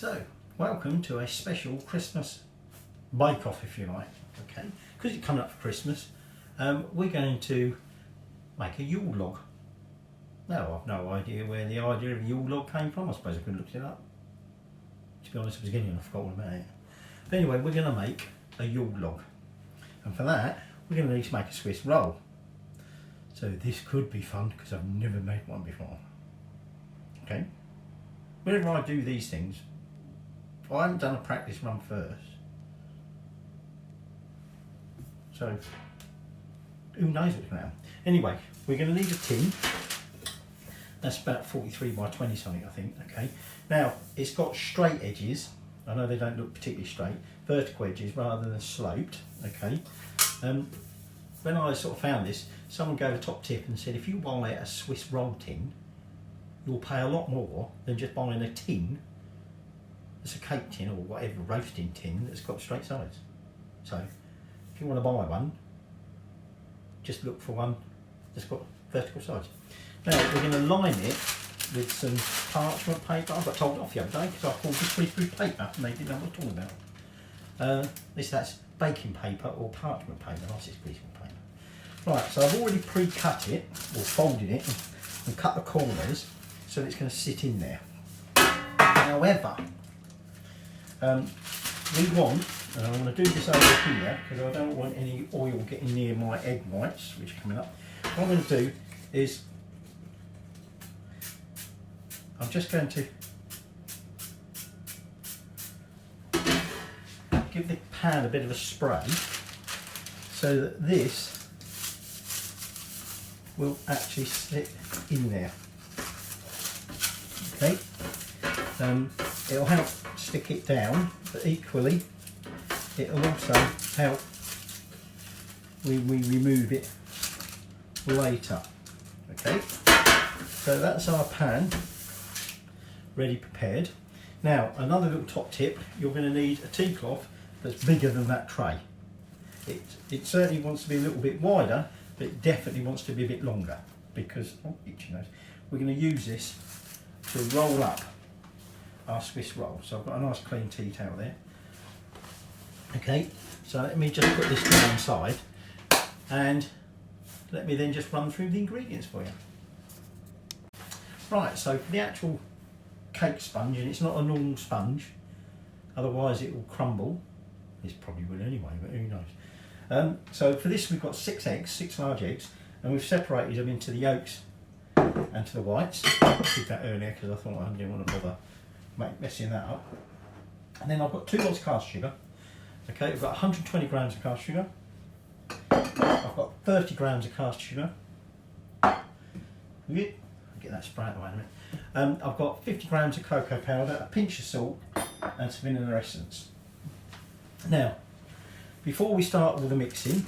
So, welcome to a special Christmas bake-off, if you like, okay? Because it's coming up for Christmas, we're going to make a Yule log. Now, I've no idea where the idea of a Yule log came from. I suppose I could have looked it up. To be honest, at the beginning I forgot all about it. But anyway, we're going to make a Yule log. And for that, we're going to need to make a Swiss roll. So this could be fun, because I've never made one before. Okay? Whenever I do these things, I haven't done a practice run first. So, who knows what's going to happen. Anyway, we're going to need a tin. That's about 43 by 20 something, I think. Okay. Now, it's got straight edges. I know they don't look particularly straight. Vertical edges rather than sloped. Okay. When I sort of found this, someone gave a top tip and said if you buy a Swiss roll tin, you'll pay a lot more than just buying a tin. It's a cake tin or whatever, roasting tin that's got straight sides. So, if you want to buy one, just look for one that's got vertical sides. Now, we're going to line it with some parchment paper. I got told off the other day because I called this greaseproof paper and they didn't know what I was talking about. That's baking paper or parchment paper. That's this greaseproof paper. Right, so I've already pre-cut it, or folded it, and cut the corners so that it's going to sit in there. However, we want, and I'm going to do this over here because I don't want any oil getting near my egg whites, which are coming up. What I'm going to do is, I'm just going to give the pan a bit of a spray so that this will actually sit in there. Okay, it'll help stick it down, but equally it'll also help we remove it later. Okay, so that's our pan ready prepared. Now, another little top tip, you're going to need a tea cloth that's bigger than that tray. It certainly wants to be a little bit wider, but it definitely wants to be a bit longer because, oh, itchy nose, we're going to use this to roll up our Swiss roll. So I've got a nice clean tea towel there. Okay, so let me just put this to one side and let me then just run through the ingredients for you. Right, so for the actual cake sponge, and it's not a normal sponge, otherwise it will crumble. This probably will anyway, but who knows. So for this we've got 6 eggs, 6 large eggs, and we've separated them into the yolks and to the whites. I did that earlier because I thought I didn't want to bother messing that up. And then I've got 2 lots of caster sugar. Okay, I've got 120 grams of caster sugar. I've got 30 grams of caster sugar. I'll get that spray out the way in a minute. I've got 50 grams of cocoa powder, a pinch of salt, and some vanilla essence. Now, before we start with the mixing,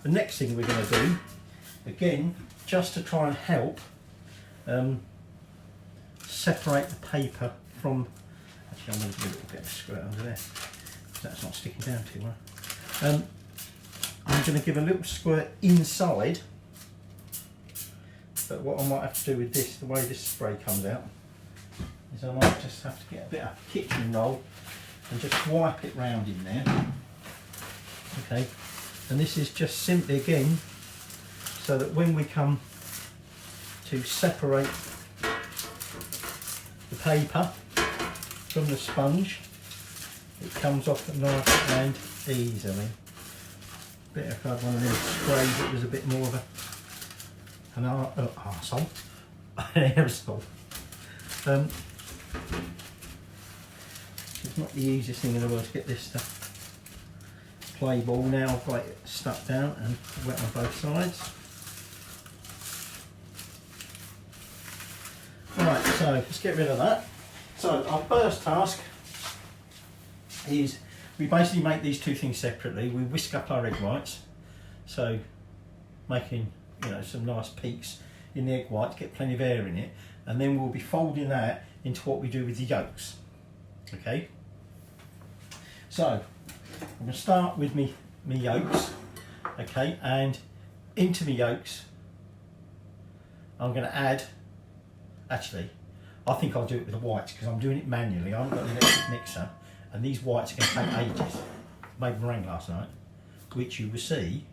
the next thing we're going to do, again, just to try and help separate the paper from. Actually, I'm going to give a little bit of squirt under there. That's not sticking down too well. I'm going to give a little squirt inside. But what I might have to do with this, the way this spray comes out, is I might just have to get a bit of kitchen roll and just wipe it round in there. Okay, and this is just simply again so that when we come to separate the paper from the sponge, it comes off nice and easily. Better if I had one of them sprays that was a bit more of an arsehole. An aerosol. It's not the easiest thing in the world to get this to play ball. Now I've got it stuck down and wet on both sides. Alright, so let's get rid of that. So our first task is we basically make these 2 things separately. We whisk up our egg whites, so making some nice peaks in the egg white to get plenty of air in it, and then we'll be folding that into what we do with the yolks. Okay, so I'm going to start with me yolks. Okay, and into my yolks I'm going to add, actually I think I'll do it with the whites because I'm doing it manually. I haven't got an electric mixer, and these whites are going to take ages. Made meringue last night, which you will see,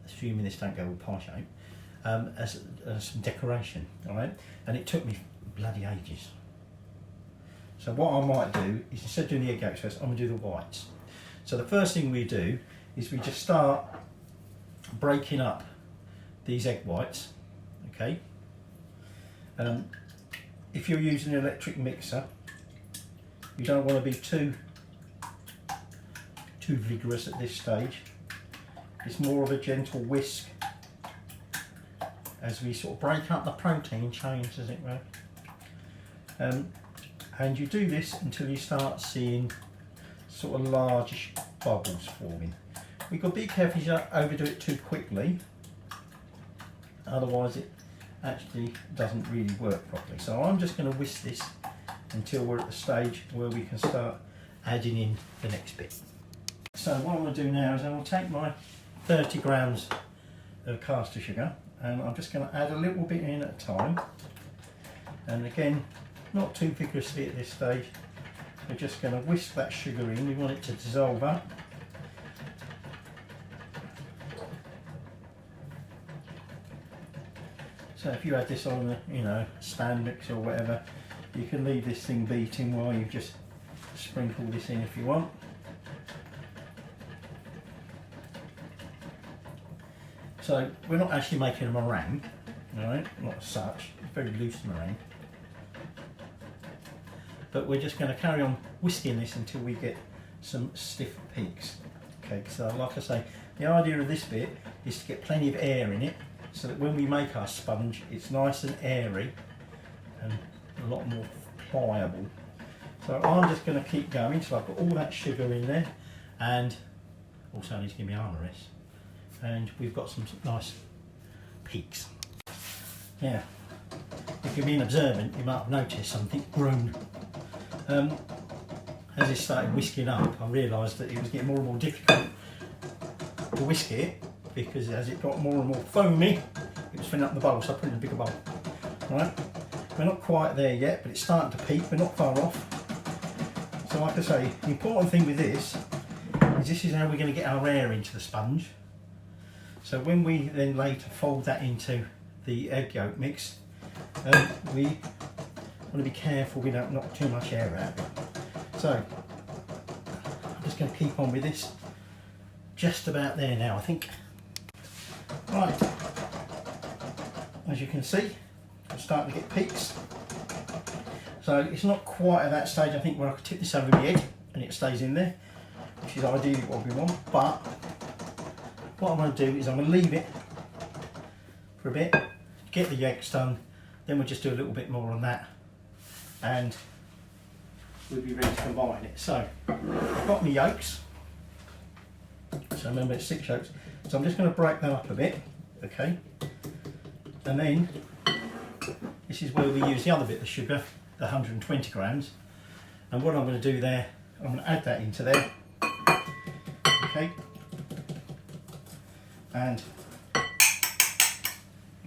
assuming this don't go all pie shape, as some decoration, all right? And it took me bloody ages. So what I might do is, instead of doing the egg yolks first, I'm going to do the whites. So the first thing we do is we just start breaking up these egg whites, okay? If you're using an electric mixer, you don't want to be too vigorous at this stage. It's more of a gentle whisk as we sort of break up the protein chains, as it were. And you do this until you start seeing sort of largish bubbles forming. We've got to be careful you don't overdo it too quickly, otherwise it actually doesn't really work properly. So I'm just going to whisk this until we're at the stage where we can start adding in the next bit. So what I'm going to do now is I'm going to take my 30 grams of caster sugar, and I'm just going to add a little bit in at a time. And again, not too vigorously at this stage. We're just going to whisk that sugar in. We want it to dissolve up. So if you had this on a stand mixer or whatever, you can leave this thing beating while you just sprinkle this in if you want. So we're not actually making a meringue, alright, not as such, it's very loose meringue. But we're just going to carry on whisking this until we get some stiff peaks. Okay, so like I say, the idea of this bit is to get plenty of air in it, so that when we make our sponge, it's nice and airy and a lot more pliable. So I'm just going to keep going till I've got all that sugar in there, and also I need to give me armoress. And we've got some nice peaks. Now, if you've been observant, you might have noticed something grown. As it started whisking up, I realised that it was getting more and more difficult to whisk it, because as it got more and more foamy, it was filling up the bowl, so I put it in a bigger bowl. Right? We're not quite there yet, but it's starting to peak, we're not far off. So like I say, the important thing with this is how we're going to get our air into the sponge. So when we then later fold that into the egg yolk mix, we want to be careful we don't knock too much air out. So I'm just going to keep on with this. Just about there now, I think. Right, as you can see, I'm starting to get peaks. So it's not quite at that stage, I think, where I could tip this over my head and it stays in there, which is ideally what we want. But what I'm going to do is I'm going to leave it for a bit, get the yolks done, then we'll just do a little bit more on that, and we'll be ready to combine it. So I've got my yolks, so remember it's 6 yolks, so I'm just going to break them up a bit, okay, and then this is where we use the other bit of sugar, the 120 grams, and what I'm going to do there, I'm going to add that into there, okay. And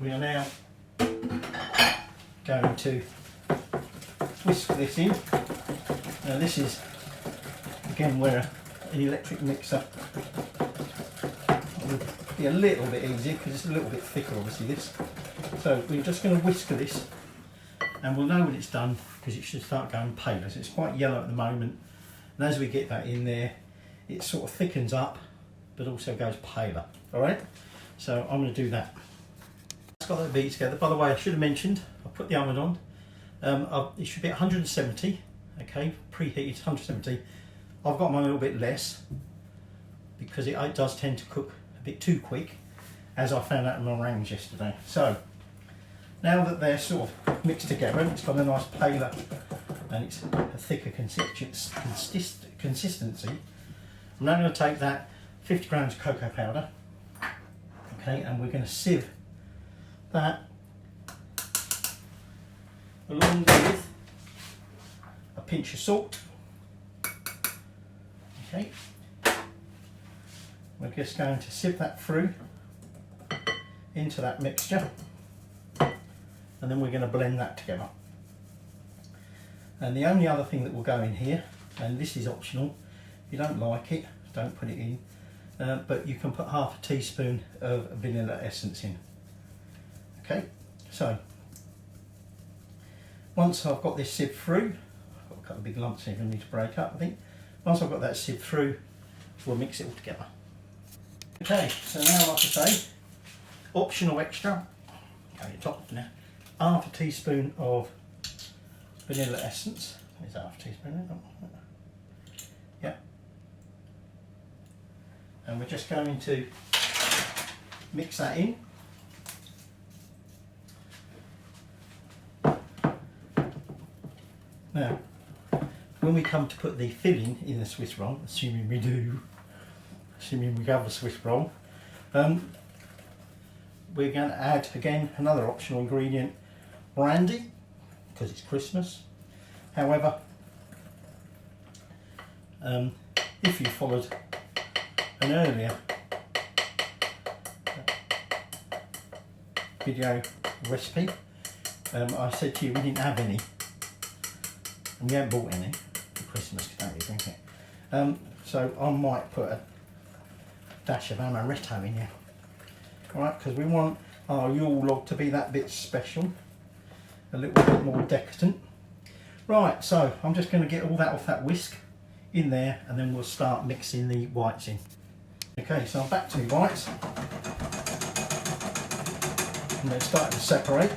we are now going to whisk this in. Now this is again where an electric mixer would be a little bit easier because it's a little bit thicker, obviously, this. So we're just going to whisk this, and we'll know when it's done because it should start going paler. So it's quite yellow at the moment, and as we get that in there, it sort of thickens up but also goes paler. Alright, so I'm going to do that. It's got that beat together. By the way, I should have mentioned, I put the oven on. It should be at 170, okay, preheated 170. I've got mine a little bit less because it does tend to cook a bit too quick, as I found out in my meringues yesterday. So now that they're sort of mixed together, it's got a nice paler and it's a thicker consistency. I'm now going to take that 50 grams of cocoa powder, okay, and we're going to sieve that along with a pinch of salt, okay. We're just going to sieve that through into that mixture, and then we're going to blend that together. And the only other thing that will go in here, and this is optional, if you don't like it, don't put it in, but you can put half a teaspoon of vanilla essence in. Okay, so once I've got this sieved through, I've got a couple of big lumps here I need to break up, I think. Once I've got that sieved through, we'll mix it all together. Okay, so now, like I say, optional extra, go to top now, half a teaspoon of vanilla essence. Is that half a teaspoon? Yeah. And we're just going to mix that in. Now, when we come to put the filling in the Swiss roll, assuming we do, assuming we have a Swiss roll, we're going to add again another optional ingredient, brandy, because it's Christmas. However, if you followed an earlier video recipe, I said to you we didn't have any, and we haven't bought any for Christmas because don't really drink it. So I might put a dash of amaretto in here, alright, because we want our Yule log to be that bit special, a little bit more decadent. Right, so I'm just going to get all that off that whisk in there, and then we'll start mixing the whites in. Okay, so I'm back to the whites, and they're starting to separate,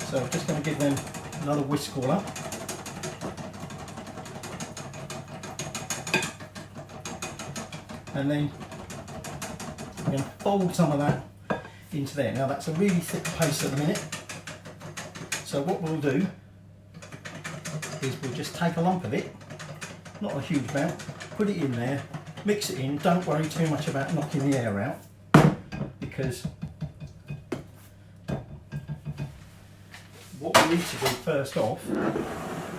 so I'm just going to give them another whisk all up. And then I'm going to fold some of that into there. Now that's a really thick paste at the minute, so what we'll do is we'll just take a lump of it, not a huge amount, put it in there, mix it in. Don't worry too much about knocking the air out, because what we need to do first off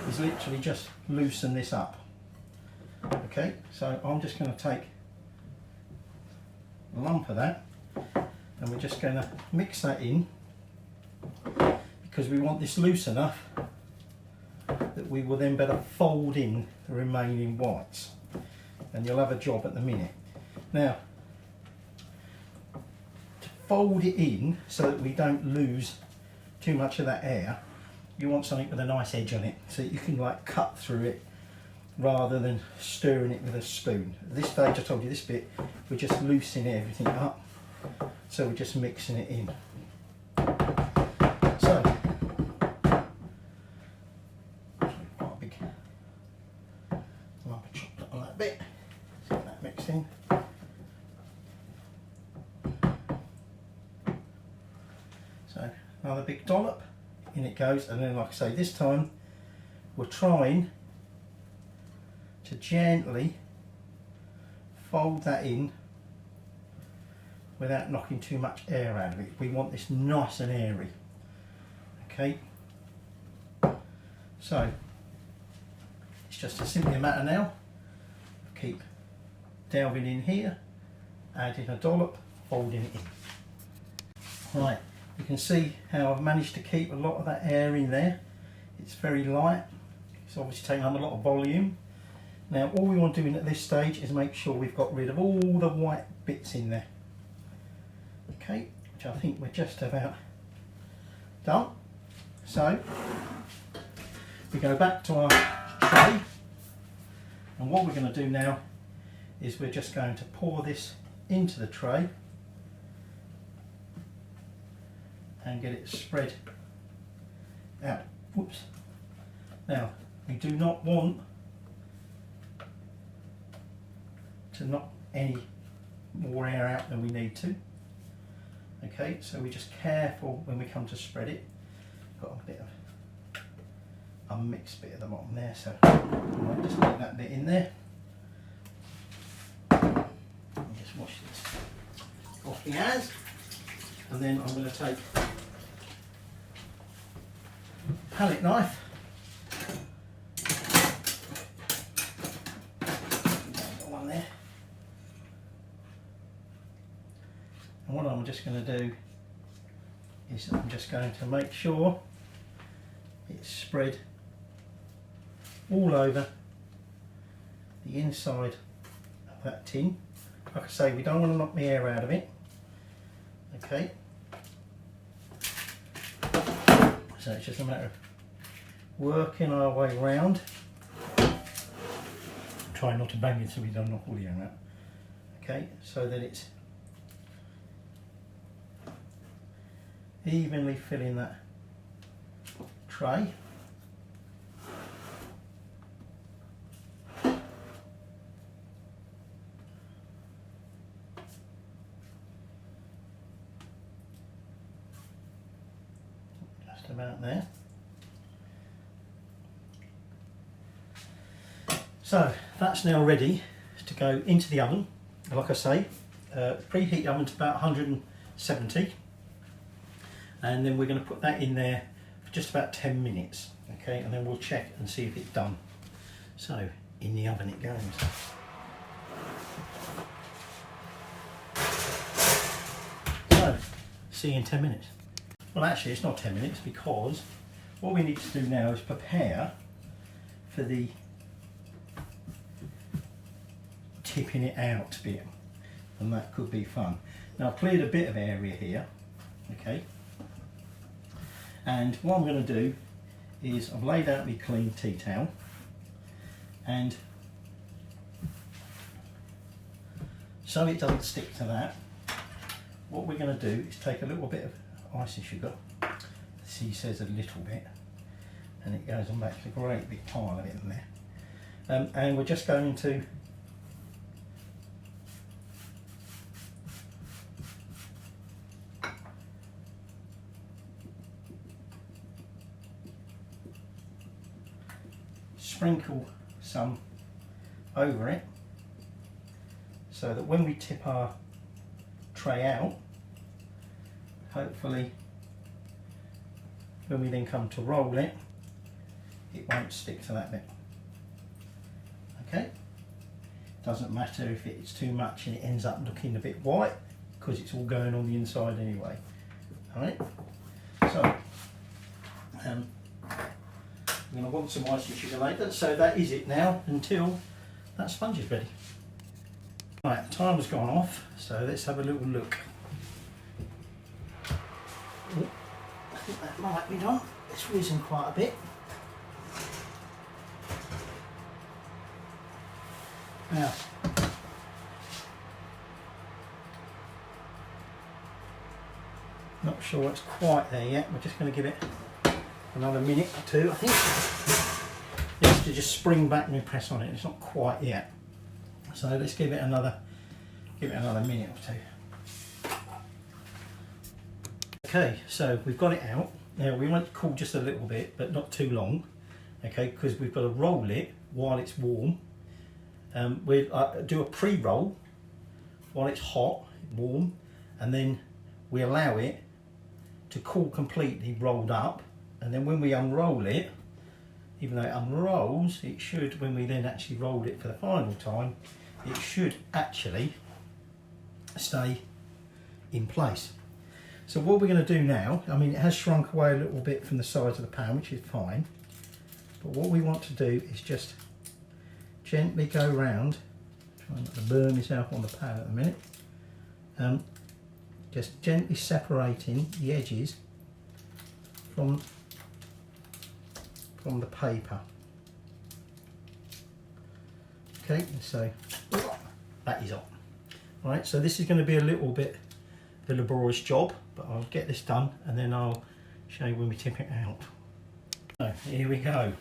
is literally just loosen this up. Okay, so I'm just going to take a lump of that, and we're just going to mix that in, because we want this loose enough that we will then better fold in the remaining whites, and you'll have a job at the minute. Now, to fold it in so that we don't lose too much of that air, you want something with a nice edge on it, so that you can like cut through it rather than stirring it with a spoon. At this stage, I told you this bit, we're just loosening everything up, so we're just mixing it in. So, quite a big lump of chocolate on that bit, so get that mixed in. So, another big dollop, in it goes, and then like I say, this time we're trying to gently fold that in without knocking too much air out of it. We want this nice and airy. Okay, so it's just a simple matter now of keep delving in here, adding a dollop, folding it in. Right, you can see how I've managed to keep a lot of that air in there. It's very light, it's obviously taking on a lot of volume. Now all we want to do at this stage is make sure we've got rid of all the white bits in there. Okay, which I think we're just about done. So we go back to our tray, and what we're going to do now is we're just going to pour this into the tray and get it spread out. Whoops. Now we do not want to knock any more air out than we need to. Okay, so we're just careful when we come to spread it. Got a bit of unmixed bit at the bottom there, so I might just leave that bit in there. And just wash this off the hands, and then I'm going to take a palette knife. Got one there. And what I'm just going to do is I'm just going to make sure it's spread all over the inside of that tin. Like I say, we don't want to knock the air out of it. Okay. So it's just a matter of working our way round. Try not to bang it so we don't knock all the air out. Okay, so that it's evenly filling that tray. Just about there. So that's now ready to go into the oven. Like I say, preheat the oven to about 170, and then we're going to put that in there for just about 10 minutes. Okay, and then we'll check and see if it's done. So in the oven it goes. So see you in 10 minutes. Well, actually it's not 10 minutes, because what we need to do now is prepare for the tipping it out bit, and that could be fun. Now I've cleared a bit of area here, okay, and what I'm going to do is I've laid out my clean tea towel, and so it doesn't stick to that, what we're going to do is take a little bit of icing sugar. See, it says a little bit, and it goes on back to a great big pile of it in there, and we're just going to sprinkle some over it, so that when we tip our tray out, hopefully when we then come to roll it, it won't stick to that bit. Okay, doesn't matter if it's too much and it ends up looking a bit white, because it's all going on the inside anyway. Alright, so I'm going to want some icing sugar later, so that is it now until that sponge is ready. Right, the timer's gone off, so let's have a little look. Oh, I think that might be done. It's risen quite a bit. Now, not sure it's quite there yet. We're just going to give it another minute or two, I think. It has to just spring back when we press on it. It's not quite yet, so let's give it another minute or two. Okay, so we've got it out. Now we want it to cool just a little bit, but not too long. Okay, because we've got to roll it while it's warm. We do a pre-roll while it's hot, warm, and then we allow it to cool completely, rolled up. And then when we unroll it, even though it unrolls, it should, when we then actually roll it for the final time, it should actually stay in place. So what we're going to do now, I mean, it has shrunk away a little bit from the size of the pan, which is fine. But what we want to do is just gently go round, try not to burn myself on the pan at the minute, just gently separating the edges from the paper. Okay, so that is on. Right, so this is going to be a little bit of a laborious job, but I'll get this done and then I'll show you when we tip it out. So here we go.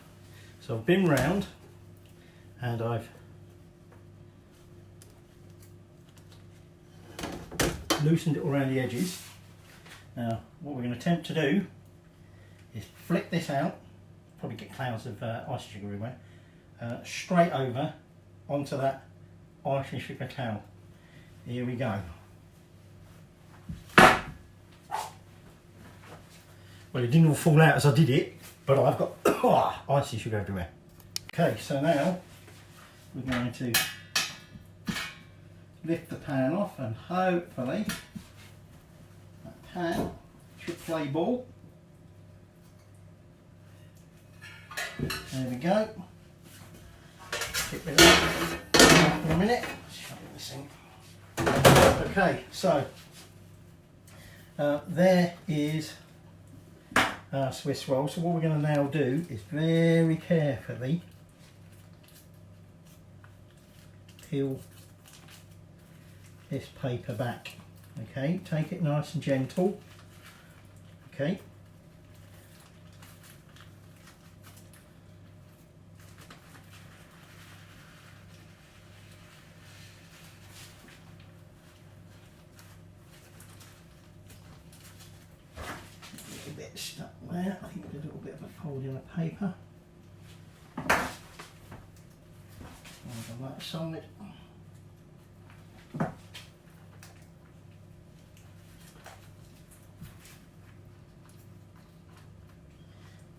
So I've been round and I've loosened it all around the edges. Now what we're going to attempt to do is flick this out, probably get clouds of icing sugar everywhere, straight over onto that icing sugar towel. Here we go. Well, it didn't all fall out as I did it, but I've got icing sugar everywhere. Okay, so now we're going to lift the pan off and hopefully that pan should play ball. There we go. Get rid of that in a minute. Shove it in the sink. Okay, so there is our Swiss roll. So what we're going to now do is very carefully peel this paper back. Okay, take it nice and gentle. Okay. A bit stuck there. I think there's a little bit of a fold in the paper. On that side.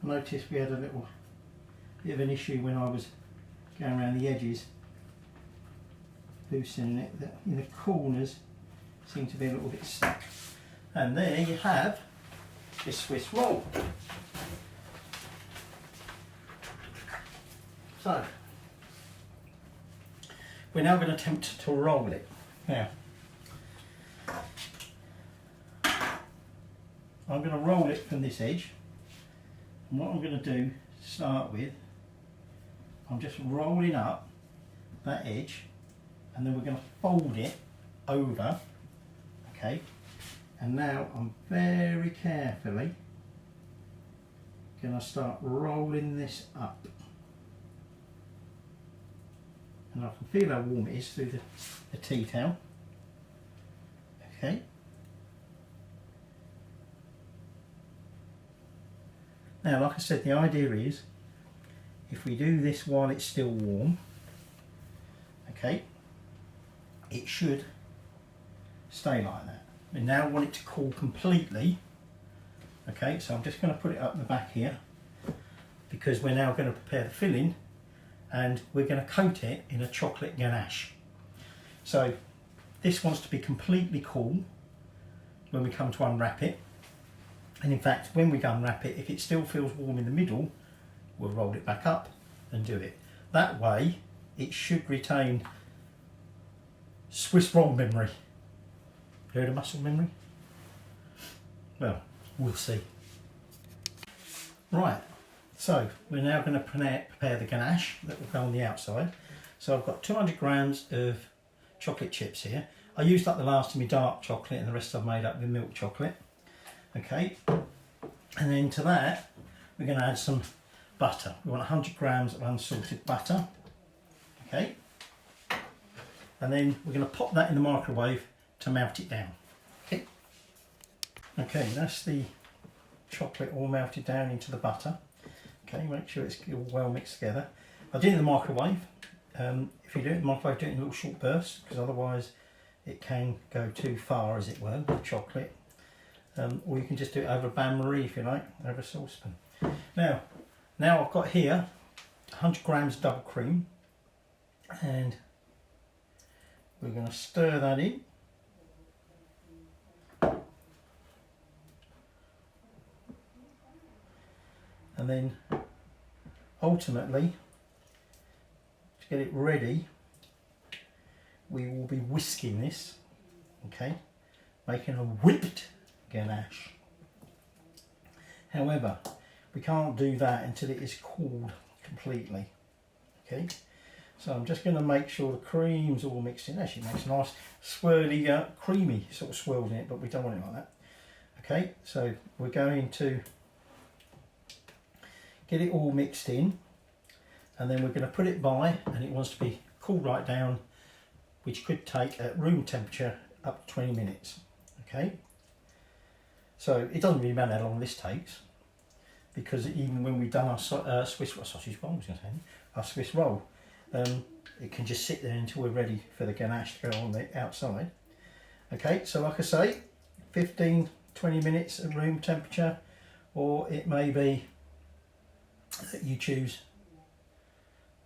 I noticed we had a little bit of an issue when I was going around the edges, loosening it, that in the corners seemed to be a little bit stuck. And there you have this Swiss roll. So we're now going to attempt to roll it. Now I'm going to roll it from this edge. And what I'm going to do to start with, I'm just rolling up that edge, and then we're going to fold it over, okay? And now I'm very carefully going to start rolling this up. And I can feel how warm it is through the tea towel, okay? Now, like I said, the idea is if we do this while it's still warm, okay, it should stay like that. We now want it to cool completely, okay, so I'm just going to put it up the back here because we're now going to prepare the filling and we're going to coat it in a chocolate ganache. So this wants to be completely cool when we come to unwrap it. And in fact, when we unwrap it, if it still feels warm in the middle, we'll roll it back up and do it. That way, it should retain Swiss roll memory. Heard of muscle memory? Well, we'll see. Right, so we're now going to prepare the ganache that will go on the outside. So I've got 200 grams of chocolate chips here. I used up the last of my dark chocolate and the rest I've made up with milk chocolate. Okay, and then to that we're going to add some butter. We want 100 grams of unsalted butter. Okay, and then we're going to pop that in the microwave to melt it down. Okay, okay, that's the chocolate all melted down into the butter. Okay, make sure it's all well mixed together. I did it in the microwave. If you do it in the microwave, do it in little short bursts, because otherwise it can go too far, as it were, with the chocolate. Or you can just do it over a bain-marie if you like, over a saucepan. Now I've got here 100 grams double cream, and we're going to stir that in. And then ultimately, to get it ready, we will be whisking this, okay, making a whipped ganache. However, we can't do that until it is cooled completely. Okay, so I'm just going to make sure the cream's all mixed in. Actually, it makes a nice swirly, creamy sort of swirl in it, but we don't want it like that. Okay, so we're going to get it all mixed in, and then we're going to put it by, and it wants to be cooled right down, which could take at room temperature up to 20 minutes. Okay. So it doesn't really matter how long this takes, because even when we've done our Swiss roll, it can just sit there until we're ready for the ganache to go on the outside. Okay, so like I say, 15-20 minutes at room temperature, or it may be that you choose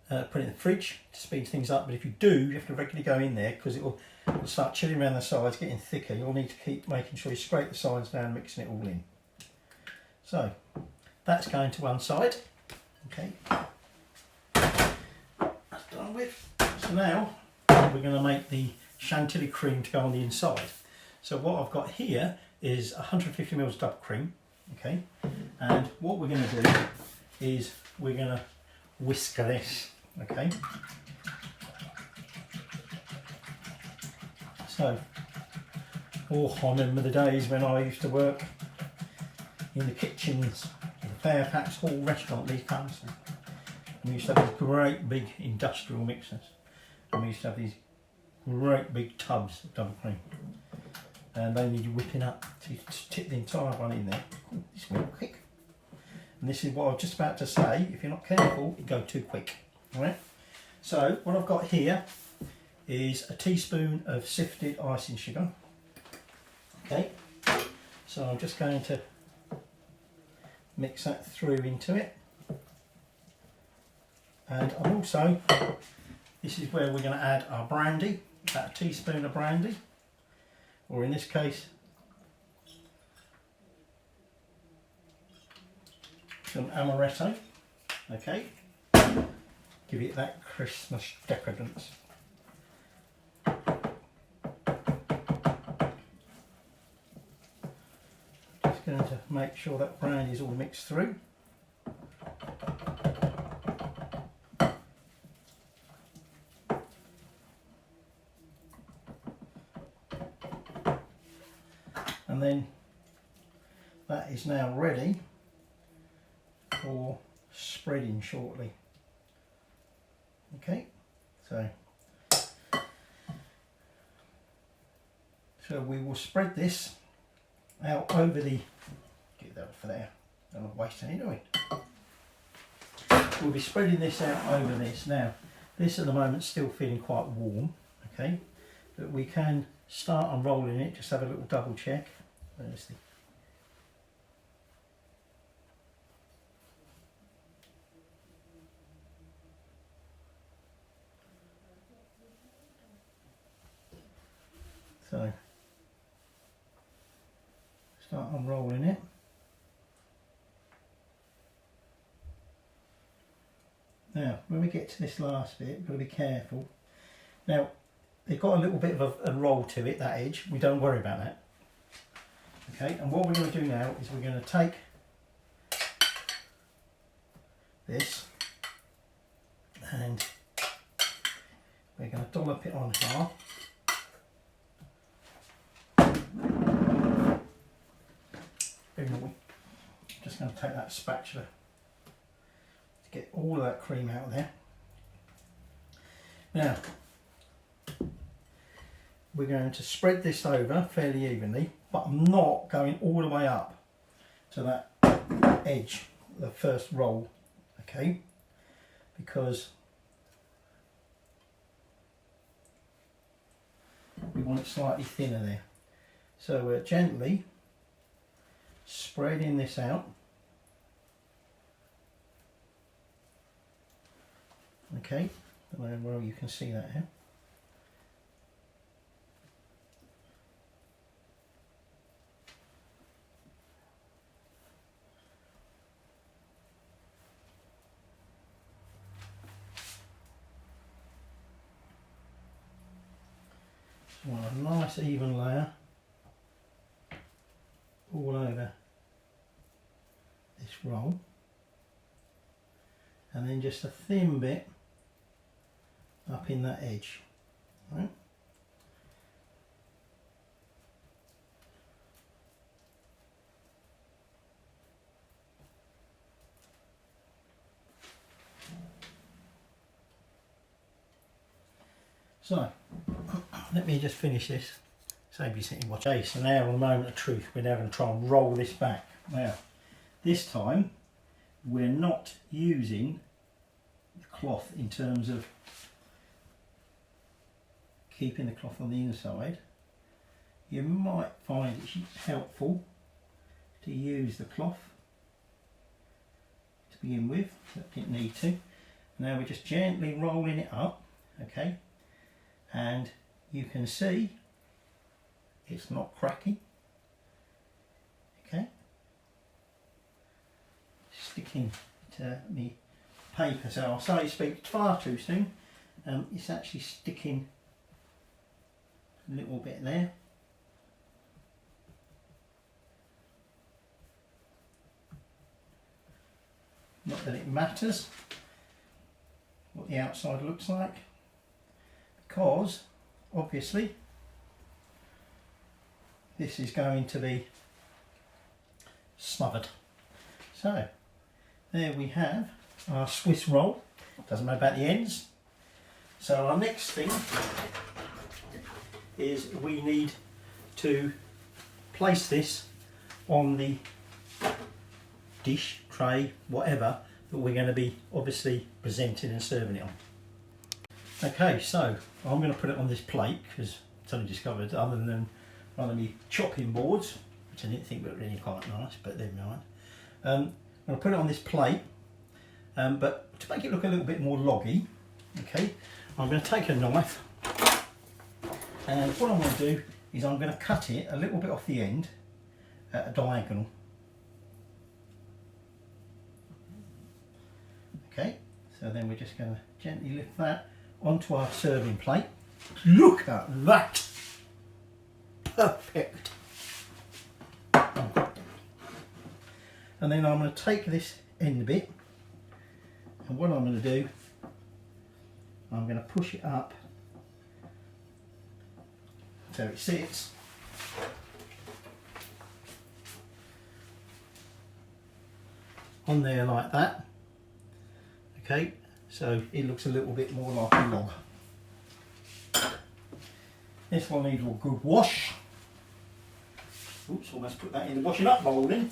put it in the fridge to speed things up. But if you do, you have to regularly go in there, because it'll start chilling around the sides, getting thicker. You'll need to keep making sure you scrape the sides down, mixing it all in. So that's going to one side. Okay, that's done with. So now we're going to make the Chantilly cream to go on the inside. So what I've got here is 150 ml double cream, okay, and what we're going to do is we're going to whisk this, okay. So, I remember the days when I used to work in the kitchens of the Fairfax Hall restaurant, these comes. We used to have these great big industrial mixers, and we used to have these great big tubs of double cream, and they needed whipping up to tip the entire one in there. Ooh, this went quick. And this is what I was just about to say, if you're not careful, it go too quick. Alright? So what I've got here is a teaspoon of sifted icing sugar. Okay, so I'm just going to mix that through into it. And I'm also, this is where we're going to add our brandy, about a teaspoon of brandy, or in this case, some amaretto, okay, give it that Christmas decadence. Just going to make sure that brandy is all mixed through. And then that is now ready for spreading shortly. Okay, so we will spread this out over the, get that off of there, don't waste any, do we? We'll be spreading this out over this. Now this at the moment is still feeling quite warm, okay, but we can start unrolling it, just have a little double check. Where's the, so start unrolling it. Now when we get to this last bit, we've got to be careful. Now they've got a little bit of a roll to it, that edge, we don't worry about that. Okay, and what we're going to do now is we're going to take this and we're going to dollop it on half. Just going to take that spatula to get all of that cream out of there. Now we're going to spread this over fairly evenly, but I'm not going all the way up to that edge, the first roll, okay, because we want it slightly thinner there. So we're gently spreading this out. Okay, I don't know where you can see that here. So a nice even layer all over this roll, and then just a thin bit up in that edge, right? So let me just finish this, save you sitting watching. Okay, so now on the moment of truth, we're now going to try and roll this back. Now this time we're not using the cloth in terms of keeping the cloth on the inside. You might find it helpful to use the cloth to begin with, but didn't need to. Now we're just gently rolling it up, okay, and you can see it's not cracking, okay, sticking to the paper. So I'll say speak far too soon, It's actually sticking a little bit there. Not that it matters what the outside looks like, because obviously this is going to be smothered. So there we have our Swiss roll. Doesn't matter about the ends. So our next thing is we need to place this on the dish, tray, whatever that we're going to be obviously presenting and serving it on. Okay, so I'm going to put it on this plate because I've only discovered, other than one of my chopping boards, which I didn't think were really quite nice, but never mind. I'm going to put it on this plate, but to make it look a little bit more loggy, okay, I'm going to take a knife, and what I'm going to do is I'm going to cut it a little bit off the end at a diagonal. Okay, so then we're just going to gently lift that onto our serving plate. Look at that! Perfect! And then I'm going to take this end bit, and what I'm going to do, I'm going to push it up so it sits on there like that. Okay, so it looks a little bit more like a log. This one needs a good wash. Oops, almost put that in the washing up bowl then.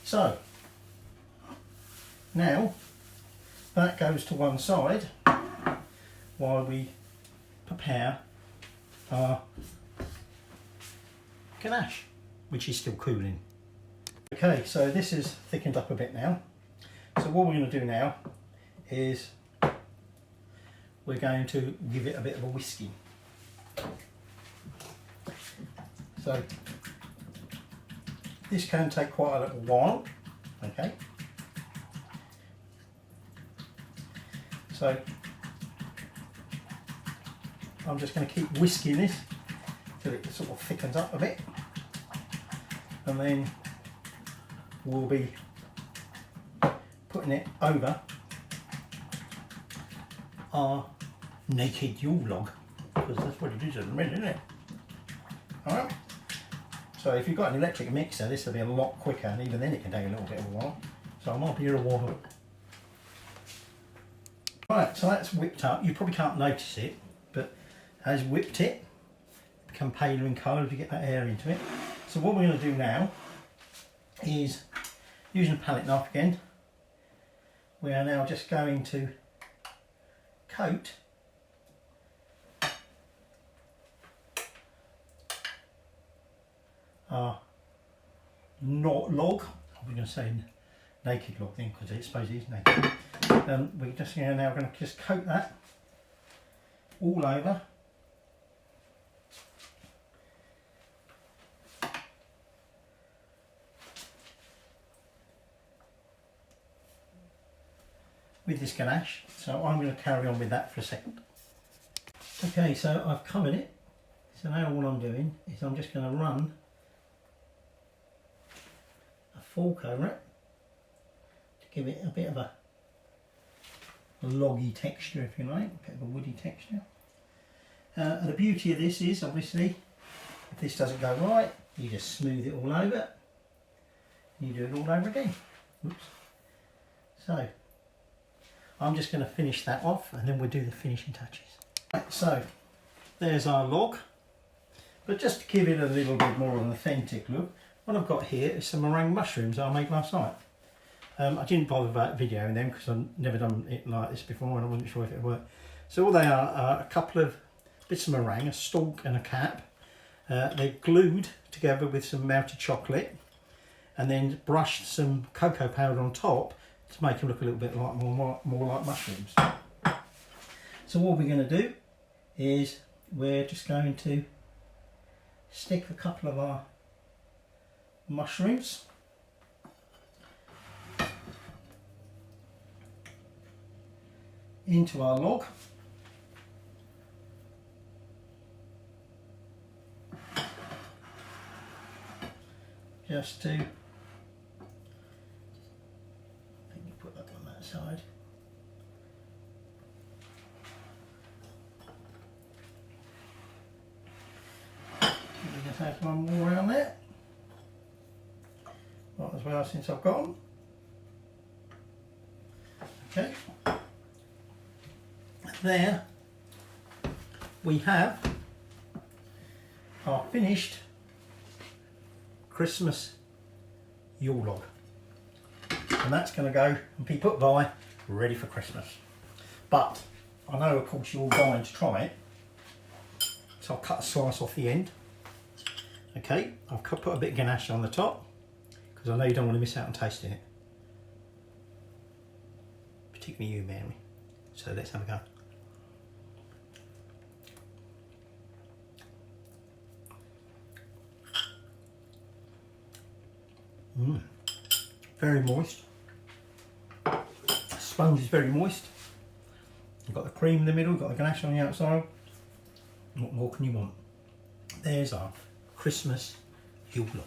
So now that goes to one side while we prepare our ganache, which is still cooling. Okay, so this is thickened up a bit now. So what we're going to do now is we're going to give it a bit of a whisking. So this can take quite a little while, okay? So I'm just going to keep whisking this till it sort of thickens up a bit, and then we'll be putting it over our naked Yule log, because that's what it is at the minute, isn't it? Alright, so if you've got an electric mixer, this will be a lot quicker, and even then it can take a little bit of a while, so I might be here a while. Right, so that's whipped up. You probably can't notice it, but as whipped it, become paler in colour if you get that air into it. So what we're going to do now is, using a palette knife again, we are now just going to coat our log. We're going to say naked log then, because I suppose it is naked. We're just now going to just coat that all over. With this ganache, so I'm going to carry on with that for a second. Okay, so I've covered it, so now all I'm doing is I'm just going to run a fork over it to give it a bit of a loggy texture, if you like, a bit of a woody texture. And the beauty of this is, obviously, if this doesn't go right, you just smooth it all over, and you do it all over again. Oops. So I'm just going to finish that off, and then we'll do the finishing touches. Right, so there's our log, but just to give it a little bit more of an authentic look, what I've got here is some meringue mushrooms I made last night. I didn't bother about videoing them because I've never done it like this before and I wasn't sure if it would work. So all they are a couple of bits of meringue, a stalk and a cap. They're glued together with some melted chocolate, and then brushed some cocoa powder on top to make them look a little bit like more like mushrooms. So what we're going to do is we're just going to stick a couple of our mushrooms into our log. Just to, I think you put that on that side. We just have one more around there. Might as well since I've got them. Okay. There we have our finished Christmas Yule log, and that's going to go and be put by ready for Christmas. But I know of course you're all dying to try it, so I'll cut a slice off the end. Okay, I've put a bit of ganache on the top because I know you don't want to miss out on tasting it, particularly you, Mary. So let's have a go. Very moist. The sponge is very moist. You've got the cream in the middle, you've got the ganache on the outside. What more can you want? There's our Christmas Yule log.